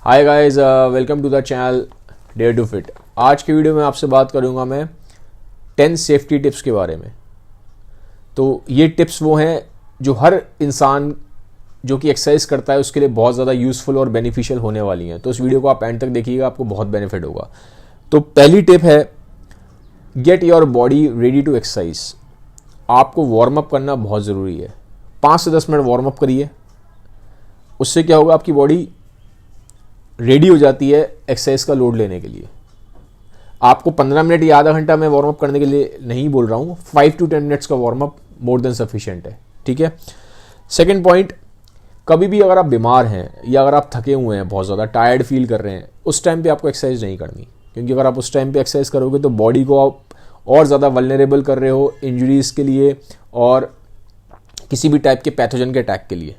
Hi guys, welcome to the channel dare to fit. आज की video में आपसे बात करूंगा मैं 10 सेफ्टी टिप्स के बारे में। तो ये टिप्स वो हैं जो हर इंसान जो कि एक्सरसाइज करता है उसके लिए बहुत ज़्यादा यूज़फुल और बेनिफिशियल होने वाली हैं। तो इस वीडियो को आप एंड तक देखिएगा, आपको बहुत बेनिफिट होगा। तो पहली टिप है, get your body ready to exercise. आपको वार्म अप करना बहुत ज़रूरी है। 5 से 10 मिनट वार्म अप करिए। उससे क्या होगा, आपकी बॉडी रेडी हो जाती है एक्सरसाइज का लोड लेने के लिए। आपको 15 मिनट या आधा घंटा मैं वार्म अप करने के लिए नहीं बोल रहा हूँ, 5 to 10 मिनट्स का warm up more than sufficient है। ठीक है। सेकेंड पॉइंट, कभी भी अगर आप बीमार हैं या अगर आप थके हुए हैं, बहुत ज़्यादा टायर्ड फील कर रहे हैं, उस टाइम पे आपको एक्सरसाइज नहीं करनी। क्योंकि अगर आप उस टाइम पे एक्सरसाइज करोगे तो बॉडी को आप और ज़्यादा वल्नरेबल कर रहे हो इंजरीज़ के लिए और किसी भी टाइप के पैथोजन के अटैक के लिए।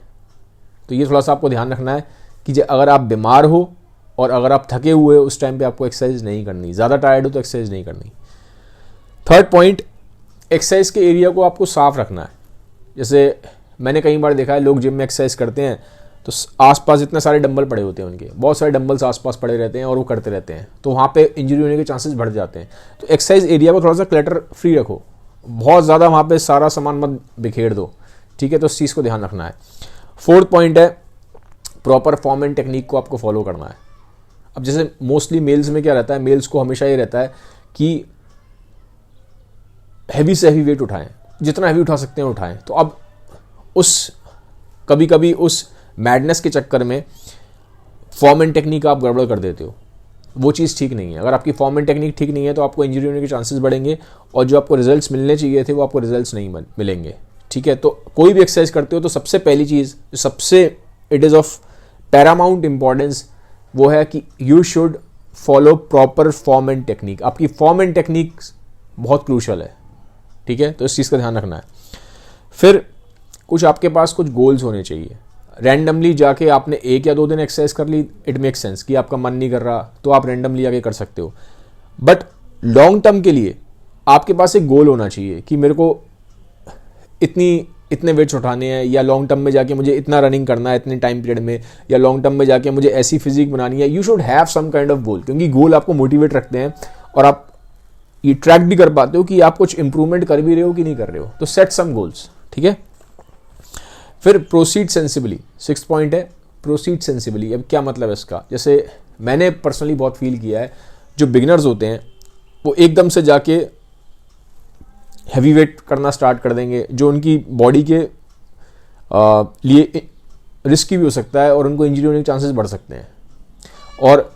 तो ये थोड़ा सा आपको ध्यान रखना है कि अगर आप बीमार हो और अगर आप थके हुए हो उस टाइम पे आपको एक्सरसाइज नहीं करनी। ज़्यादा टायर्ड हो तो एक्सरसाइज नहीं करनी। थर्ड पॉइंट, एक्सरसाइज के एरिया को आपको साफ रखना है। जैसे मैंने कई बार देखा है, लोग जिम में एक्सरसाइज करते हैं तो आसपास इतने सारे डंबल पड़े होते हैं, उनके बहुत सारे डंबल्स आसपास पड़े रहते हैं और वो करते रहते हैं, तो वहाँ पे इंजरी होने के चांसेस बढ़ जाते हैं। तो एक्सरसाइज एरिया को थोड़ा सा क्लटर फ्री रखो, बहुत ज़्यादा वहाँ पे सारा सामान मत बिखेर दो। ठीक है, तो इस चीज़ को ध्यान रखना है। फोर्थ पॉइंट है, प्रॉपर फॉर्म एंड टेक्निक को आपको फॉलो करना है। अब जैसे मोस्टली मेल्स में क्या रहता है, मेल्स को हमेशा ये रहता है कि हैवी से हैवी वेट उठाएं, जितना हैवी उठा सकते हैं उठाएं। तो अब कभी कभी उस मैडनेस के चक्कर में फॉर्म एंड टेक्निक आप गड़बड़ कर देते हो। वो चीज़ ठीक नहीं है। अगर आपकी फॉर्म एंड टेक्निक ठीक नहीं है तो आपको इंजरी होने के चांसेस बढ़ेंगे और जो आपको रिजल्ट्स मिलने चाहिए थे वो आपको रिजल्ट्स नहीं मिलेंगे। ठीक है, तो कोई भी एक्सरसाइज करते हो तो सबसे पहली चीज़, सबसे it is of Paramount importance, वो है कि you should follow proper form and technique. आपकी फॉर्म एंड टेक्निक बहुत क्रूशल है। ठीक है, तो इस चीज़ का ध्यान रखना है। फिर कुछ आपके पास कुछ गोल्स होने चाहिए। रैंडमली जाके आपने 1 या 2 दिन एक्सरसाइज कर ली, इट मेक सेंस कि आपका मन नहीं कर रहा तो आप रैंडमली आके कर सकते हो। बट लॉन्ग टर्म के लिए आपके पास एक गोल होना चाहिए कि मेरे को इतने वेट्स उठाने हैं, या लॉन्ग टर्म में जाके मुझे इतना रनिंग करना है इतने टाइम पीरियड में, या लॉन्ग टर्म में जाके मुझे ऐसी फिजिक बनानी है। You should have some kind of goal, क्योंकि गोल आपको मोटिवेट रखते हैं और आप ये ट्रैक भी कर पाते हो कि आप कुछ इंप्रूवमेंट कर भी रहे हो कि नहीं कर रहे हो। तो सेट सम गोल्स। ठीक है। फिर प्रोसीड सेंसिबली, 6th पॉइंट है, प्रोसीड सेंसिबली। अब क्या मतलब है इसका, जैसे मैंने पर्सनली बहुत फील किया है, जो बिगिनर्स होते हैं वो एकदम से जाके हैवी वेट करना स्टार्ट कर देंगे, जो उनकी बॉडी के लिए रिस्की भी हो सकता है और उनको इंजरी होने के चांसेस बढ़ सकते हैं। और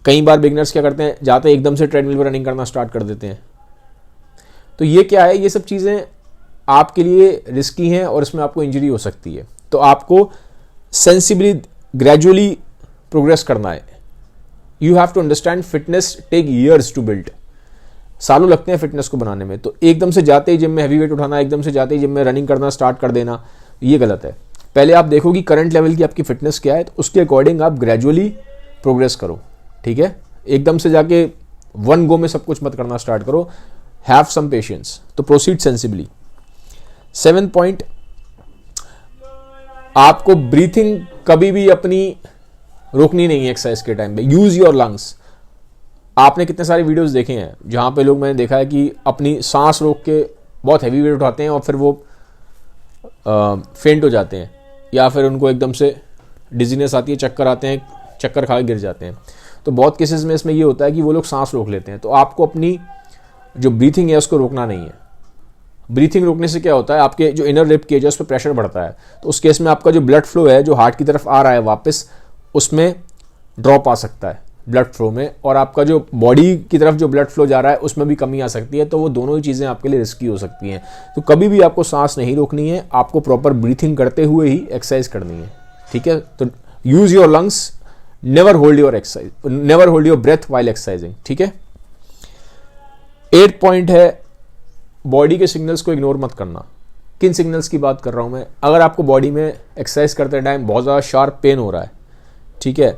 कई बार बिगिनर्स क्या करते हैं, जाते एकदम से ट्रेडमिल पर रनिंग करना स्टार्ट कर देते हैं। तो ये क्या है, ये सब चीज़ें आपके लिए रिस्की हैं और इसमें आपको इंजरी हो सकती है। तो आपको सेंसिबली ग्रेजुअली प्रोग्रेस करना है। You have to understand fitness take years to build. सालों लगते हैं फिटनेस को बनाने में। तो एकदम से जाते ही जिम में हैवी वेट उठाना, एकदम से जाते ही जिम में रनिंग करना स्टार्ट कर देना, ये गलत है। पहले आप देखो कि करंट लेवल की आपकी फिटनेस क्या है, तो उसके अकॉर्डिंग आप ग्रेजुअली प्रोग्रेस करो। ठीक है, एकदम से जाके वन गो में सब कुछ मत करना स्टार्ट करो। Have some patience. तो प्रोसीड सेंसिबली। 7th पॉइंट, आपको ब्रीथिंग कभी भी अपनी रोकनी नहीं है एक्सरसाइज के टाइम पे। Use your lungs. आपने कितने सारे वीडियोस देखे हैं जहां पे लोग, मैंने देखा है कि अपनी सांस रोक के बहुत हैवी वेट उठाते हैं और फिर वो फेंट हो जाते हैं, या फिर उनको एकदम से डिजीनेस आती है, चक्कर आते हैं, चक्कर खा के गिर जाते हैं। तो बहुत केसेस में इसमें ये होता है कि वो लोग सांस रोक लेते हैं। तो आपको अपनी जो ब्रीथिंग है उसको रोकना नहीं है। ब्रीथिंग रोकने से क्या होता है, आपके जो इनर रिब केज है उस पर प्रेशर बढ़ता है। तो उस केस में आपका जो ब्लड फ्लो है, जो हार्ट की तरफ आ रहा है वापस, उसमें ड्रॉप आ सकता है ब्लड फ्लो में, और आपका जो बॉडी की तरफ जो ब्लड फ्लो जा रहा है उसमें भी कमी आ सकती है। तो वो दोनों ही चीज़ें आपके लिए रिस्की हो सकती हैं। तो कभी भी आपको सांस नहीं रोकनी है, आपको प्रॉपर ब्रीथिंग करते हुए ही एक्सरसाइज करनी है। ठीक है, तो use your lungs, never hold your breath while exercising. ठीक है। 8th पॉइंट है, बॉडी के सिग्नल्स को इग्नोर मत करना। किन सिग्नल्स की बात कर रहा हूं मैं, अगर आपको बॉडी में एक्सरसाइज करते टाइम बहुत ज़्यादा शार्प पेन हो रहा है, ठीक है,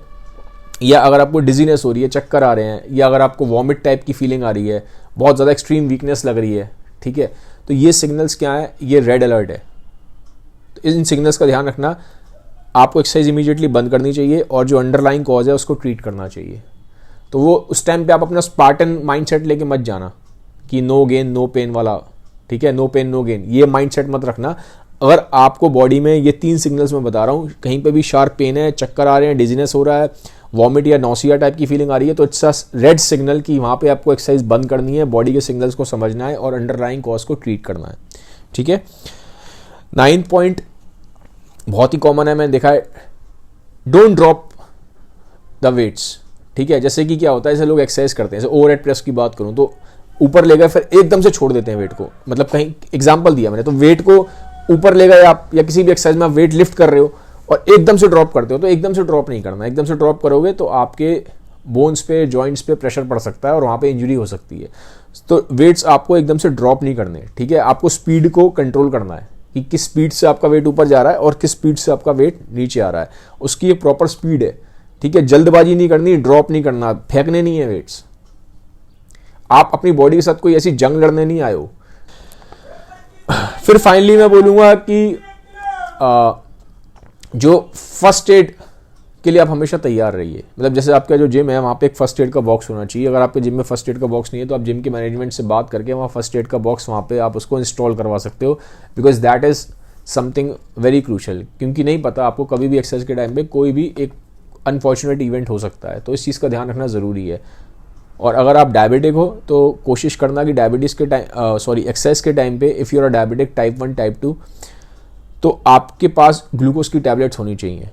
या अगर आपको डिजीनेस हो रही है, चक्कर आ रहे हैं, या अगर आपको वॉमिट टाइप की फीलिंग आ रही है, बहुत ज़्यादा एक्सट्रीम वीकनेस लग रही है, ठीक है, तो ये सिग्नल्स क्या है, ये रेड अलर्ट है। तो इन सिग्नल्स का ध्यान रखना। आपको एक्सरसाइज इमीडिएटली बंद करनी चाहिए और जो अंडरलाइंग कॉज है उसको ट्रीट करना चाहिए। तो वो उस टाइम पे आप अपना स्पार्टन माइंडसेट लेके मत जाना कि नो गेन नो पेन वाला, ठीक है, नो पेन नो गेन, ये माइंडसेट मत रखना। अगर आपको बॉडी में ये 3 सिग्नल्स मैं बता रहा हूँ, कहीं पे भी शार्प पेन है, चक्कर आ रहे हैं, डिजीनेस हो रहा है, वॉमिट या नौसिया टाइप की फीलिंग आ रही है, तो इट्स अ रेड सिग्नल कि वहाँ पे आपको एक्सरसाइज बंद करनी है, बॉडी के सिग्नल्स को समझना है और अंडरलाइंग कॉज को ट्रीट करना है, ठीक है। 9 पॉइंट बहुत ही कॉमन है, मैंने देखा है, डोंट ड्रॉप द वेट्स, ठीक है। जैसे कि क्या होता है, जैसे लोग एक्सरसाइज करते हैं, जैसे ओवरहेड प्रेस की बात करूँ तो ऊपर ले गए फिर एकदम से छोड़ देते हैं वेट को, मतलब कहीं एग्जांपल दिया मैंने, तो वेट को ऊपर ले गए आप या किसी भी एक्सरसाइज में आप वेट लिफ्ट कर रहे हो और एकदम से ड्रॉप करते हो, तो एकदम से ड्रॉप नहीं करना। एकदम से ड्रॉप करोगे तो आपके बोन्स पे, जॉइंट्स पे प्रेशर पड़ सकता है और वहाँ पे इंजरी हो सकती है। तो वेट्स आपको एकदम से ड्रॉप नहीं करने, ठीक है। आपको स्पीड को कंट्रोल करना है कि किस स्पीड से आपका वेट ऊपर जा रहा है और किस स्पीड से आपका वेट नीचे आ रहा है, उसकी एक प्रॉपर स्पीड है, ठीक है। जल्दबाजी नहीं करनी, ड्रॉप नहीं करना, फेंकने नहीं है वेट्स। आप अपनी बॉडी के साथ कोई ऐसी जंग लड़ने नहीं आए हो। फिर फाइनली मैं बोलूँगा कि जो फर्स्ट एड के लिए आप हमेशा तैयार रहिए। मतलब जैसे आपका जो जिम है वहाँ पे एक फर्स्ट एड का बॉक्स होना चाहिए। अगर आपके जिम में फर्स्ट एड का बॉक्स नहीं है तो आप जिम के मैनेजमेंट से बात करके वहाँ फर्स्ट एड का बॉक्स वहाँ पे आप उसको इंस्टॉल करवा सकते हो, because that is something very crucial. क्योंकि नहीं पता आपको कभी भी एक्सरसाइज के टाइम पे कोई भी एक अनफॉर्चुनेट इवेंट हो सकता है, तो इस चीज़ का ध्यान रखना ज़रूरी है। और अगर आप डायबिटिक हो तो कोशिश करना कि डायबिटीज़ के टाइम एक्सरसाइज के टाइम पे if you are diabetic type 1 type 2 तो आपके पास ग्लूकोज की टैबलेट्स होनी चाहिए।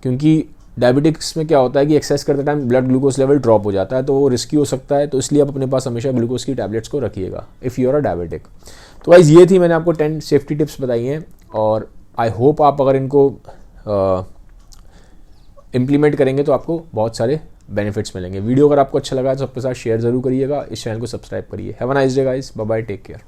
क्योंकि डायबिटिक्स में क्या होता है कि एक्सरसाइज करते time blood glucose level drop हो जाता है, तो वो रिस्की हो सकता है। तो इसलिए आप अपने पास हमेशा ग्लूकोज की टैबलेट्स को रखिएगा if you are a diabetic. तो गाइस ये थी मैंने आपको 10 सेफ्टी टिप्स बताई हैं और आई होप आप अगर इनको इम्प्लीमेंट करेंगे तो आपको बहुत सारे बेनिफिट्स मिलेंगे। वीडियो अगर आपको अच्छा लगा तो सबके साथ शेयर जरूर करिएगा, इस चैनल को सब्सक्राइब करिए। Have a nice day guys, bye bye, take care.